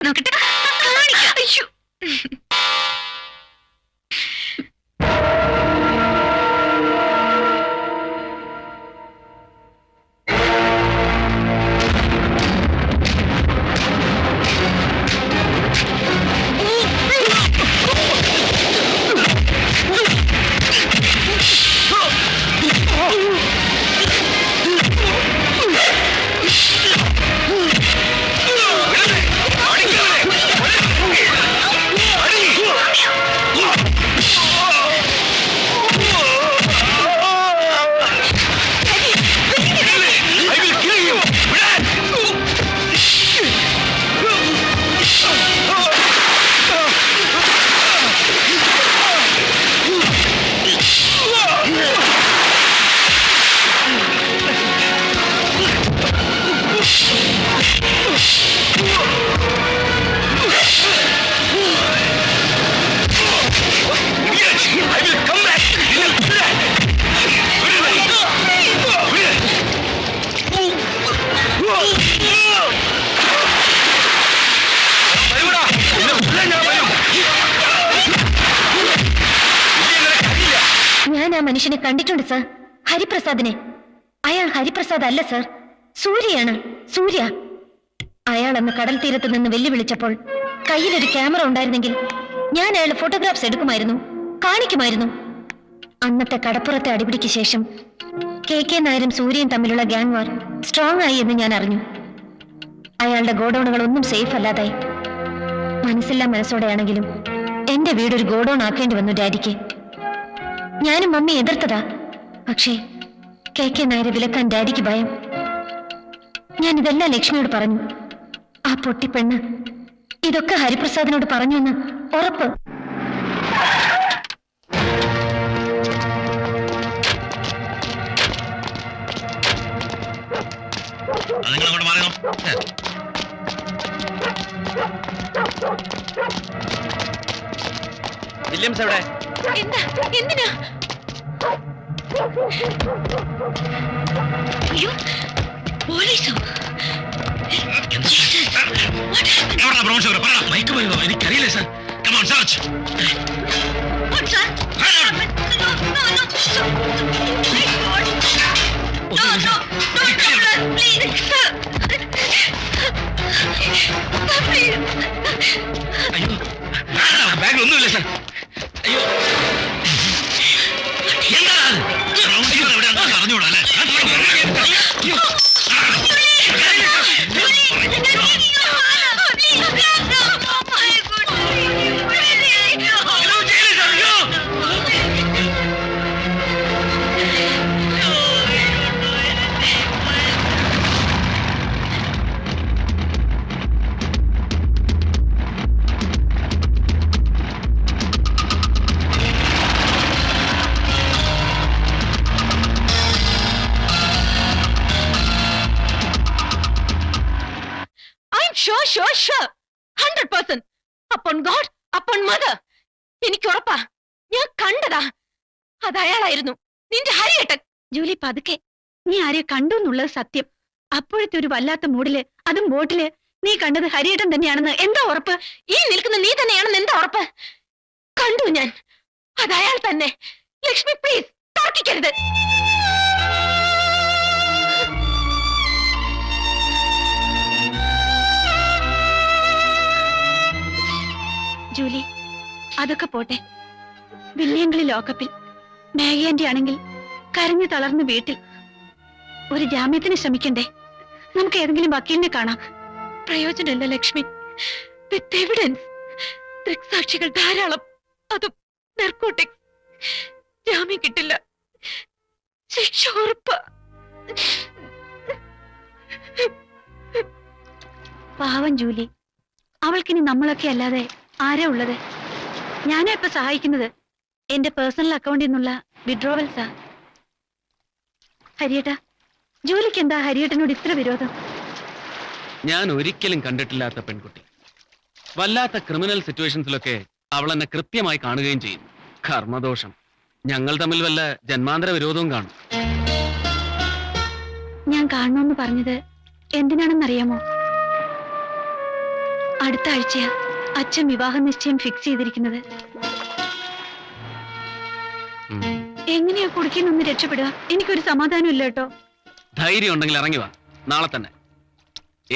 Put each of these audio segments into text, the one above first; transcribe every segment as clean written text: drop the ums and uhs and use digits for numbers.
നോക്കട്ടെ, കാണിക്കാം. അയ്യോ. ഞാൻ ആ മനുഷ്യനെ കണ്ടിട്ടുണ്ട് സർ, ഹരിപ്രസാദിനെ. അയാൾ ഹരിപ്രസാദ് അല്ല സർ, സൂര്യയാണ്, സൂര്യ. അയാൾ അന്ന് കടൽ തീരത്ത് നിന്ന് വെല്ലുവിളിച്ചപ്പോൾ കയ്യിലൊരു ക്യാമറ ഉണ്ടായിരുന്നെങ്കിൽ ഞാൻ അയാളുടെ ഫോട്ടോഗ്രാഫ്സ് എടുക്കുമായിരുന്നു, കാണിക്കുമായിരുന്നു. അന്നത്തെ കടപ്പുറത്തെ അടിപിടിക്ക് ശേഷം കെ നായരും സൂര്യയും തമ്മിലുള്ള ഗ്യാങ് വാർ സ്ട്രോങ് ആയി എന്ന് ഞാൻ അറിഞ്ഞു. അയാളുടെ ഗോഡൌണുകൾ ഒന്നും സേഫ് അല്ലാതായി. മനസ്സില്ലാ മനസ്സോടെയാണെങ്കിലും എന്റെ വീടൊരു ഗോഡൌൺ ആക്കേണ്ടി വന്നു ഡാഡിക്ക്. ഞാനും മമ്മി എതിർത്തതാ. പക്ഷേ കെ നായരെ വിലക്കാൻ ഡാഡിക്ക് ഭയം. ഞാൻ ഇതെല്ലാം ലക്ഷ്മിയോട് പറഞ്ഞു. ആ പൊട്ടിപ്പെണ്ണ് ഇതൊക്കെ ഹരിപ്രസാദിനോട് പറഞ്ഞു എന്ന് ഉറപ്പ്. വില്യംസ് എവിടെ? എന്തിനാ? അയ്യോ, പോലീസോ? എനിക്കറിയില്ല സാർ. അയ്യോ, ബാഗിലൊന്നുമില്ല സാർ. അയ്യോ, അറിഞ്ഞൂടല്ലേ? Sure. 100%. Upon God, upon mother. എനിക്ക് ഉറപ്പാ, ഞാൻ കണ്ടതാ. അത് അയാളായിരുന്നു, നിന്റെ ഹരിയേട്ടൻ. ജൂലി, പതുക്കെ. നീ ആരെ കണ്ടു എന്നുള്ളത് സത്യം. അപ്പോഴത്തെ ഒരു വല്ലാത്ത മൂഡില്, അതും ബോട്ടില്, നീ കണ്ടത് ഹരിയേട്ടൻ തന്നെയാണെന്ന് എന്താ ഉറപ്പ്? ഈ നിൽക്കുന്ന നീ തന്നെയാണെന്ന് എന്താ ഉറപ്പ്? കണ്ടു ഞാൻ, അത് അയാൾ തന്നെ. ലക്ഷ്മി, പ്ലീസ് തർക്കിക്കരുത്. ജൂലി, അതൊക്കെ പോട്ടെ. വില്യങ്ങളി ലോക്കപ്പിൽ, മാഗി ആന്റി ആണെങ്കിൽ കരഞ്ഞു തളർന്ന് വീട്ടിൽ. ഒരു ജാമ്യത്തിന് ശ്രമിക്കണ്ടേ? നമുക്ക് ഏതെങ്കിലും വക്കീലിനെ കാണാം. പ്രയോജനമില്ല ലക്ഷ്മി. വിത്ത് എവിഡൻസ്, ദൃക്സാക്ഷികൾ ധാരാളം, അതും നർക്കോട്ടിക്സ്. ജാമ്യം കിട്ടില്ല, ശിക്ഷ ഉറപ്പ്. പാവം ജൂലി, അവൾക്കിനി നമ്മളൊക്കെ അല്ലാതെ ആരാ ഉള്ളത്? ഞാനാ ഇപ്പൊ സഹായിക്കുന്നത്. എന്റെ പേഴ്സണൽ അക്കൗണ്ടിൽ നിന്നുള്ള വിഡ്രോവൽസാ. ഹരിയേട്ടാ, ജോലിക്ക് എന്താ ഹരിയേട്ടനോട് ഇത്ര വിരോധം? ഞാൻ ഒരിക്കലും കണ്ടിട്ടില്ലാത്ത പെൺകുട്ടി. വല്ലാത്ത ക്രിമിനൽ സിറ്റുവേഷൻസിലൊക്കെ അവൾ എന്നെ കൃത്യമായി കാണുകയും ചെയ്യും. കർമ്മദോഷം. ഞങ്ങൾ തമ്മിൽ വല്ല ജന്മാന്തര വിരോധവും കാണും. ഞാൻ കാണണമെന്ന് പറഞ്ഞത് എന്തിനാണെന്നറിയാമോ? അടുത്ത ആഴ്ച അച്ഛൻ വിവാഹ നിശ്ചയം ഫിക്സ് ചെയ്തിരിക്കുന്നത്. എങ്ങനെയാ കുടിക്കുന്നൊന്ന് രക്ഷപ്പെടുക? എനിക്കൊരു സമാധാനം ഇല്ല കേട്ടോ. ധൈര്യം ഉണ്ടെങ്കിൽ ഇറങ്ങി വാ, നാളെ തന്നെ.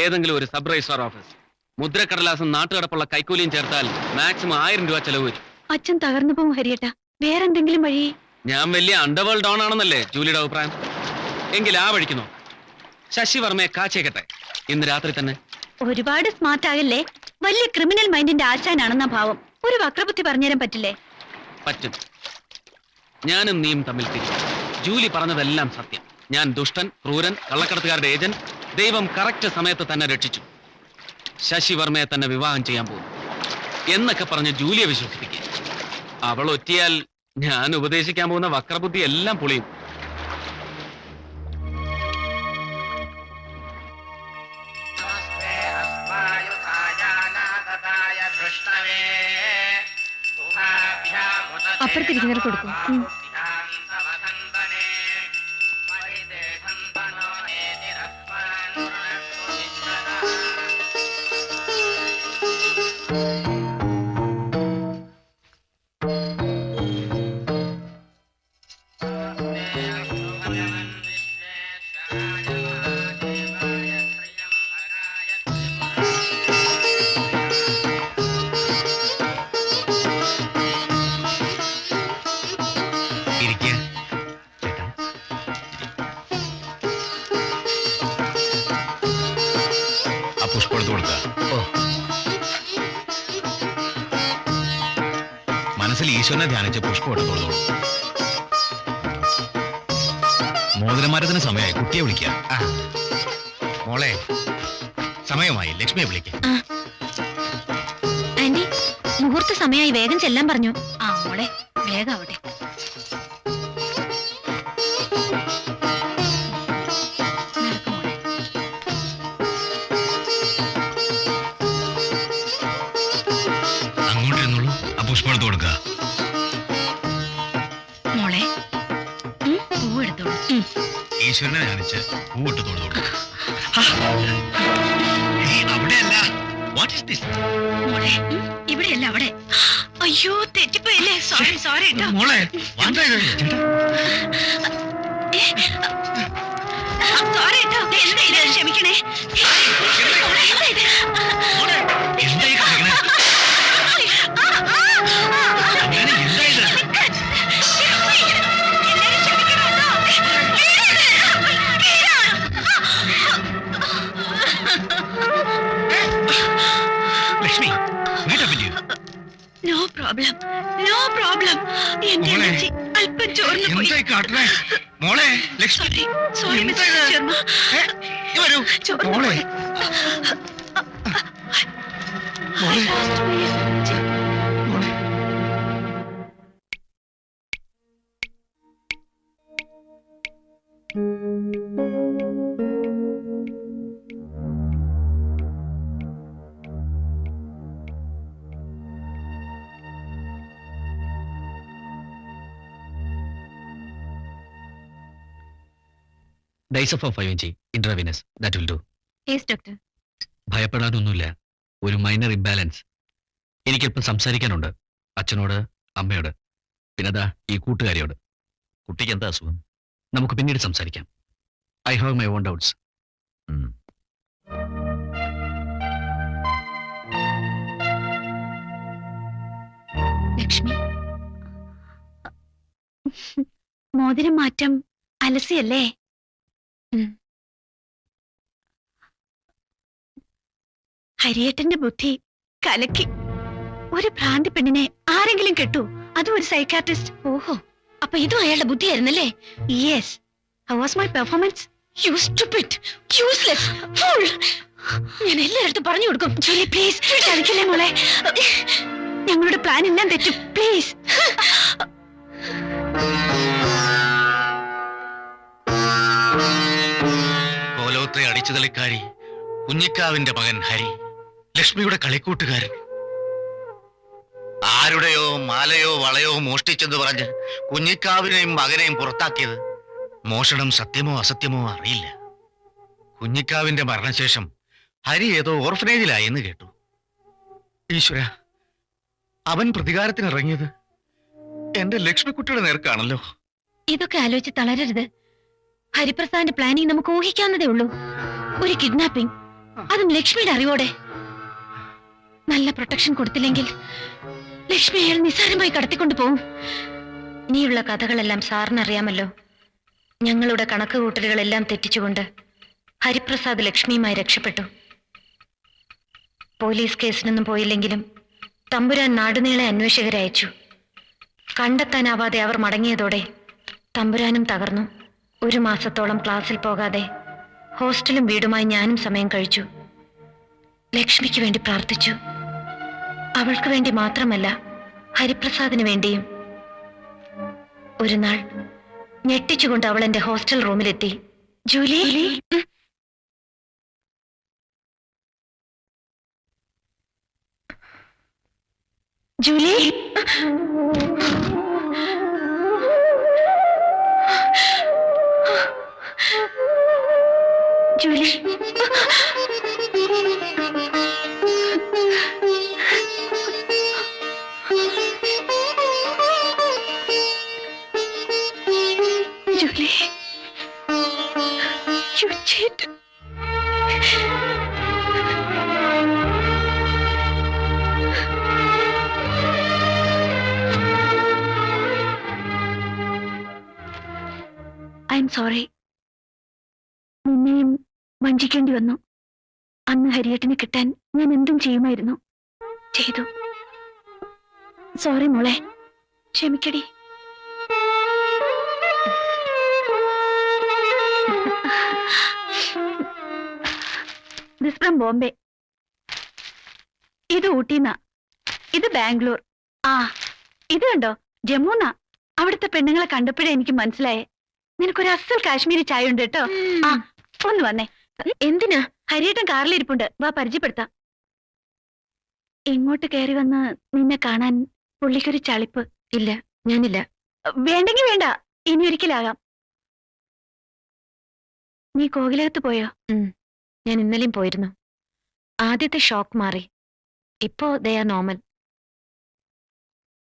ഏതെങ്കിലും ഒരു സബ് രജിസ്ട്രാർ ഓഫീസ്, മുദ്രക്കടലാസും നാട്ടുകടപ്പുള്ള കൈക്കൂലിയും ചേർത്താൽ മാക്സിമം 1000 രൂപ ചെലവ് വരും. അച്ഛൻ തകർന്നു പോകും ഹരിയേട്ടാ. വേറെന്തെങ്കിലും വഴി? ഞാൻ വലിയ അണ്ടർവേൾഡ് ഡോൺ ആണെന്നല്ലേ ജൂലിയുടെ അഭിപ്രായം? എങ്കിൽ ആ വഴിക്കുന്നോ. ശശി വർമ്മയെ കാച്ചേക്കട്ടെ ഇന്ന് രാത്രി തന്നെ. ഒരുപാട് സ്മാർട്ട് ആകല്ലേ. വലിയ ക്രിമിനൽ മൈൻഡിന്റെ ആശാനാണെന്ന ഭാവം. ഒരു വക്രബുദ്ധി പറഞ്ഞുതരാൻ പറ്റില്ലേ? പറ്റും. ഞാനും നീയും തമ്മിൽ തിരിച്ചു. ജൂലി പറഞ്ഞതെല്ലാം സത്യം. ഞാൻ ദുഷ്ടൻ, ക്രൂരൻ, കള്ളക്കടത്തുകാരുടെ ഏജന്റ്. ദൈവം കറക്റ്റ് സമയത്ത് തന്നെ രക്ഷിച്ചു. ശശി വർമ്മയെ തന്നെ വിവാഹം ചെയ്യാൻ പോകും എന്നൊക്കെ പറഞ്ഞ് ജൂലിയെ വിശ്വസിപ്പിക്കുക. അവൾ ഒറ്റിയാൽ ഞാൻ ഉപദേശിക്കാൻ പോകുന്ന വക്രബുദ്ധി എല്ലാം പൊളിയും. അപ്പുറത്തിരിക്കുന്നവർ കൊടുക്കും. മനസ്സിൽ ഈശ്വരനെ ധ്യാനിച്ച് പുഷ്പം എടുത്തോളൂ. മോതിരമാരത്തിന് സമയമായി, കുട്ടിയെ വിളിക്കാം. മോളെ സമയമായി, ലക്ഷ്മിയെ വിളിക്കാം. ആന്റി, മുഹൂർത്ത സമയമായി, വേഗം ചെല്ലാൻ പറഞ്ഞു. ആ മോളെ, വേഗം ആവട്ടെ. അങ്ങോട്ടിരുന്നോളൂ, ആ പുഷ്പം എടുത്ത് കൊടുക്കുക. മോളെ, പൂവെടുത്തോളൂ. ഈശ്വരനെ ധ്യാനിച്ച് പൂവിട്ട് തൊഴുതോളൂ. അവിടെയല്ല. What is this? മോളെ, ഇവിടെയല്ല, അവിടെ. അയ്യോ, തെറ്റിപ്പോയല്ലേ. സോറി സോറി കേട്ടോ. മോളെ, സോറി കേട്ടോ. എന്താ ഇത്? ക്ഷമിക്കണേ. എന്തായി കളിക്കണേ? Lakshmi, no problem, no problem. എന്റെ എനർജി അല്പം ചോർന്നു പോയി. എന്തായി കാട്ടണേ? മോളെ, ലക്ഷ്മി, സോറി മിസ്റ്റർ ശർമ്മ. വരൂ മോളെ. മോളെ, മോളെ. ഡൈസഫോർ 5 mg intravenous, that will do. Yes doctor. ഭയപ്പെടാനൊന്നുമില്ല. ഒരു മൈനർ ഇംബാലൻസ്. എനിക്കിപ്പം സംസാരിക്കാനുണ്ട് അച്ഛനോട്, അമ്മയോട്, പിന്നെ ദാ ഈ കൂട്ടുകാരിയോട്. കുട്ടിക്ക് എന്താ അസുഖം? നമുക്ക് പിന്നീട് സംസാരിക്കാം. I have my own doubts. Lakshmi, മോതിരം മാറ്റം അലസിയല്ലേ? ഹരിയേട്ടന്റെ ബുദ്ധി കലക്കി. ഒരു ഭ്രാന്തി പെണ്ണിനെ ആരെങ്കിലും കെട്ടു, അതും ഒരു സൈക്കാട്രിസ്റ്റ്. ഓഹോ, അപ്പൊ ഇതും അയാളുടെ ബുദ്ധിയായിരുന്നല്ലേ? Yes. How was my performance? You stupid, useless, fool. ഞാൻ എല്ലായിടത്തും പറഞ്ഞു കൊടുക്കും. ജൂലി പ്ലീസ്, കളിക്കല്ലേ മോളെ. ഞങ്ങളുടെ പ്ലാൻ എല്ലാം തെറ്റും, പ്ലീസ്. കോലോത്തെ അടിച്ചുതളിക്കാരി, കുഞ്ഞിക്കാവിന്റെ മകൻ ഹരി, ലക്ഷ്മിയുടെ കളിക്കൂട്ടുകാരൻ. ആരുടെയോ മാലയോ വളയോ മോഷ്ടിച്ചെന്ന് പറഞ്ഞ് കുഞ്ഞിക്കാവിനെയും മകനെയും പുറത്താക്കിയത്. മോഷണം സത്യമോ അസത്യമോ അറിയില്ല. കുഞ്ഞിക്കാവിന്റെ മരണശേഷം ഹരി ഏതോ ഓർഫനേജിലായി എന്ന് കേട്ടു. ഈശ്വര, അവൻ പ്രതികാരത്തിന് ഇറങ്ങിയത് എന്റെ ലക്ഷ്മിക്കുട്ടിയുടെ നേർക്കാണല്ലോ. ഇതൊക്കെ ആലോചിച്ച് തളരരുത്. ഹരിപ്രസാദിന്റെ പ്ലാനിങ് നമുക്ക് ഊഹിക്കാവുന്നതേ ഉള്ളൂ. ഒരു കിഡ്നാപ്പിംഗ്, അതും ലക്ഷ്മിയുടെ അറിവോടെ. നല്ല പ്രൊട്ടക്ഷൻ കൊടുത്തില്ലെങ്കിൽ ലക്ഷ്മി അയാൾ നിസ്സാരമായി കടത്തിക്കൊണ്ടു പോകും. ഇനിയുള്ള കഥകളെല്ലാം സാറിനറിയാമല്ലോ. ഞങ്ങളുടെ കണക്കുകൂട്ടലുകളെല്ലാം തെറ്റിച്ചുകൊണ്ട് ഹരിപ്രസാദ് ലക്ഷ്മിയുമായി രക്ഷപ്പെട്ടു. പോലീസ് കേസിനൊന്നും പോയില്ലെങ്കിലും തമ്പുരാൻ നാടുനീളെ അന്വേഷകരെ അയച്ചു. കണ്ടെത്താനാവാതെ അവർ മടങ്ങിയതോടെ തമ്പുരാനും തകർന്നു. 1 മാസത്തോളം ക്ലാസ്സിൽ പോകാതെ ഹോസ്റ്റലും വീടുമായി ഞാനും സമയം കഴിച്ചു. ലക്ഷ്മിക്ക് വേണ്ടി പ്രാർത്ഥിച്ചു. അവൾക്ക് വേണ്ടി മാത്രമല്ല, ഹരിപ്രസാദിന് വേണ്ടിയും. ഒരു നാൾ ഞെട്ടിച്ചുകൊണ്ട് അവൾ എന്റെ ഹോസ്റ്റൽ റൂമിലെത്തി. Julie, Julie, Julie, Julie, you cheated. I'm sorry. നിന്നെയും വഞ്ചിക്കേണ്ടി വന്നു. അന്ന് ഹരിയേട്ടനെ കിട്ടാൻ ഞാൻ എന്തും ചെയ്യുമായിരുന്നു. ചെയ്തു. സോറി മോളെ, ക്ഷമിക്കടി. This from Bombay. ഇത് ഊട്ടിന്നാ. ഇത് ബാംഗ്ലൂർ. ആ, ഇത് കണ്ടോ, ജമ്മുന്നാ. അവിടുത്തെ പെണ്ണുങ്ങളെ കണ്ടപ്പോഴേ എനിക്ക് മനസ്സിലായേ നിനക്കൊരു അസൽ കാശ്മീരി ചായ ഉണ്ട് കേട്ടോ. ആ, ഒന്ന് വന്നേ. എന്തിനാ? ഹരിയേട്ടൻ കാറിലിരിപ്പുണ്ട്, വാ പരിചയപ്പെടുത്താം. ഇങ്ങോട്ട് കയറി വന്ന് നിന്നെ കാണാൻ പുള്ളിക്കൊരു ചളിപ്പ്. ഇല്ല, ഞാനില്ല. വേണ്ടെങ്കി വേണ്ട, ഇനി ഒരിക്കലാകാം. നീ കോകിലകത്ത് പോയോ? ഞാൻ ഇന്നലെയും പോയിരുന്നു. ആദ്യത്തെ ഷോക്ക് മാറി. ഇപ്പോ ദേ ആർ നോർമൽ.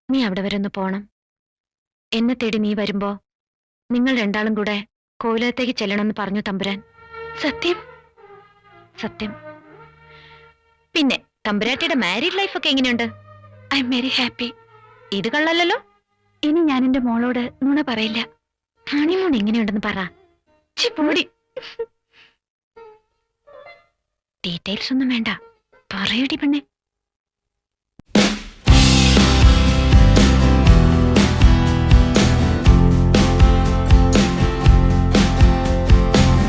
നീ അവിടെ വരെ ഒന്ന് പോണം. എന്നെ തേടി നീ വരുമ്പോ നിങ്ങൾ രണ്ടാളും കൂടെ കോവിലകത്തേക്ക് ചെല്ലണമെന്ന് പറഞ്ഞു തമ്പുരാൻ. സത്യം? സത്യം. പിന്നെ തമ്പുരാട്ടിയുടെ മാരീഡ് ലൈഫ് ഒക്കെ എങ്ങനെയുണ്ട്? I am very happy. ഇത് കള്ളല്ലോ. ഇനി ഞാൻ എന്റെ മോളോട് നുണ പറയില്ല. ഹണിമൂൺ എങ്ങനെയുണ്ടെന്ന് പറ. ഡീറ്റെയിൽസ് ഒന്നും വേണ്ട, പറയടി പെണ്ണെ.